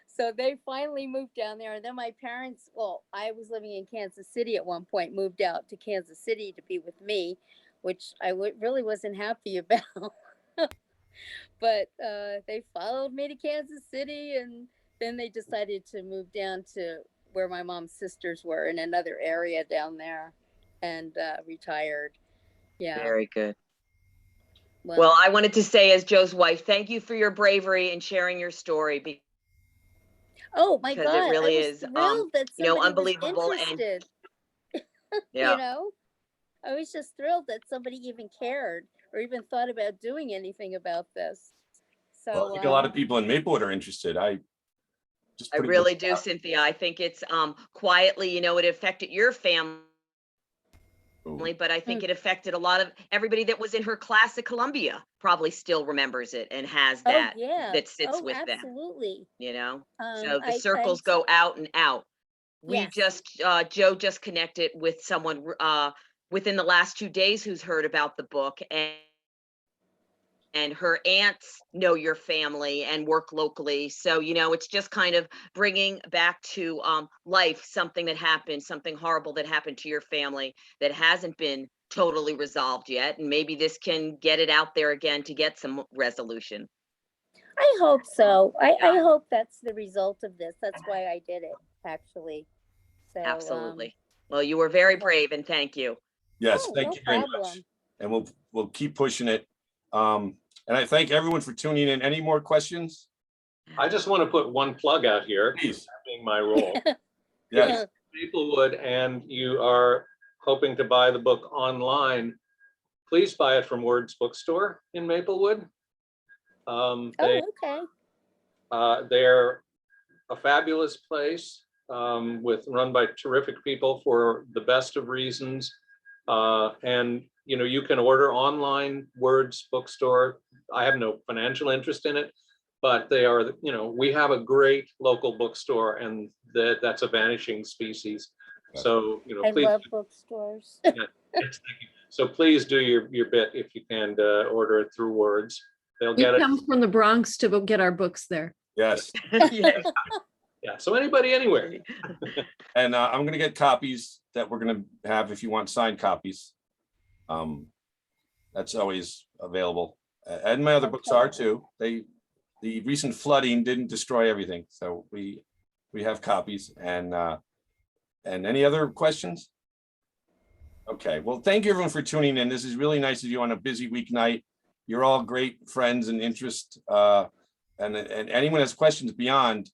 So they finally moved down there. And then my parents, well, I was living in Kansas City at one point, moved out to Kansas City to be with me, which I really wasn't happy about. But they followed me to Kansas City, and then they decided to move down to where my mom's sisters were in another area down there, and retired. Yeah. Very good. Well, I wanted to say, as Joe's wife, thank you for your bravery and sharing your story. Oh my because God! it really I was is, thrilled that you know, somebody unbelievable. was And interested. yeah, You know, I was just thrilled that somebody even cared or even thought about doing anything about this. So Well, I think a lot of people in Maplewood are interested. I put it really do, out. Cynthia. I think it's quietly, you know, it affected your family, but I think it affected a lot of everybody that was in her class at Columbia probably still remembers it and has that yeah. that sits with them, absolutely. you know? So the I circles go out and out. We Yes. just, Joe just connected with someone within the last 2 days who's heard about the book, and her aunts know your family and work locally. So, you know, it's just kind of bringing back to life something that happened, something horrible that happened to your family that hasn't been totally resolved yet. And maybe this can get it out there again to get some resolution. I hope so. I hope that's the result of this. That's why I did it, actually. So Absolutely. Well, you were very brave, and thank you. Yes, Oh, thank no you very much. problem. And we'll keep pushing it. And I thank everyone for tuning in. Any more questions? I just want to put one plug out here, Please. that being my role. Yes. Maplewood, and you are hoping to buy the book online, please buy it from Words Bookstore in Maplewood. Okay. They're a fabulous place, run by terrific people for the best of reasons. And you know, you can order online, Words Bookstore. I have no financial interest in it, but they are, you know, we have a great local bookstore, and that's a vanishing species. So, you know, I please. love bookstores. Yes, thank you. So please do your bit if you can to order it through Words. They'll We get it. come from the Bronx to get our books there. Yes. Yes. Yeah. So anybody anywhere. And I'm going to get copies that we're going to have if you want signed copies. That's always available. And my other books are too. The recent flooding didn't destroy everything. So we have copies. And any other questions? Okay. Well, thank you everyone for tuning in. This is really nice of you on a busy weeknight. You're all great friends and interest. And anyone has questions beyond,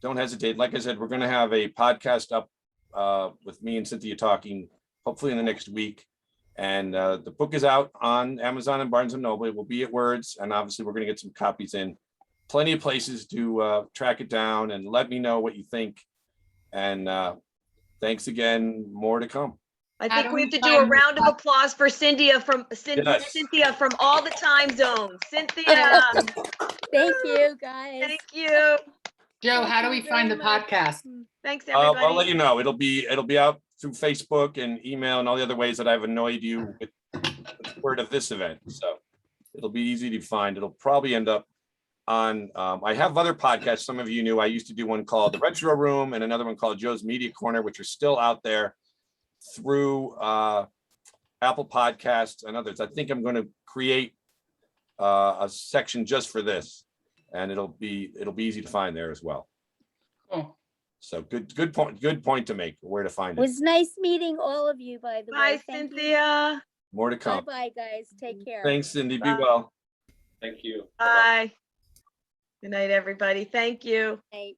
don't hesitate. Like I said, we're going to have a podcast up with me and Cynthia talking, hopefully in the next week. And the book is out on Amazon and Barnes & Noble. It will be at Words. And obviously we're going to get some copies in. Plenty of places to track it down, and let me know what you think. And thanks again. More to come. I think we have to do a round of applause for Cynthia from all the time zones. Cynthia, Thank you, guys. thank you. Joe, Thank how do you we find the very much. podcast? Thanks, I'll let everybody. you know. It'll be out through Facebook and email and all the other ways that I've annoyed you with the word of this event. So it'll be easy to find. It'll probably end up on, I have other podcasts. Some of you knew I used to do one called The Retro Room and another one called Joe's Media Corner, which are still out there through Apple Podcasts and others. I think I'm going to create a section just for this, and it'll be easy to find there as well. Cool. So good point to make, where to find It it. was nice meeting all of you, by the way. Bye, Thank you. Cynthia. More to come. Bye-bye, guys. Take care. Thanks, Cindy. Be Bye. well. Thank you. Bye. Good night, everybody. Thank you. Night.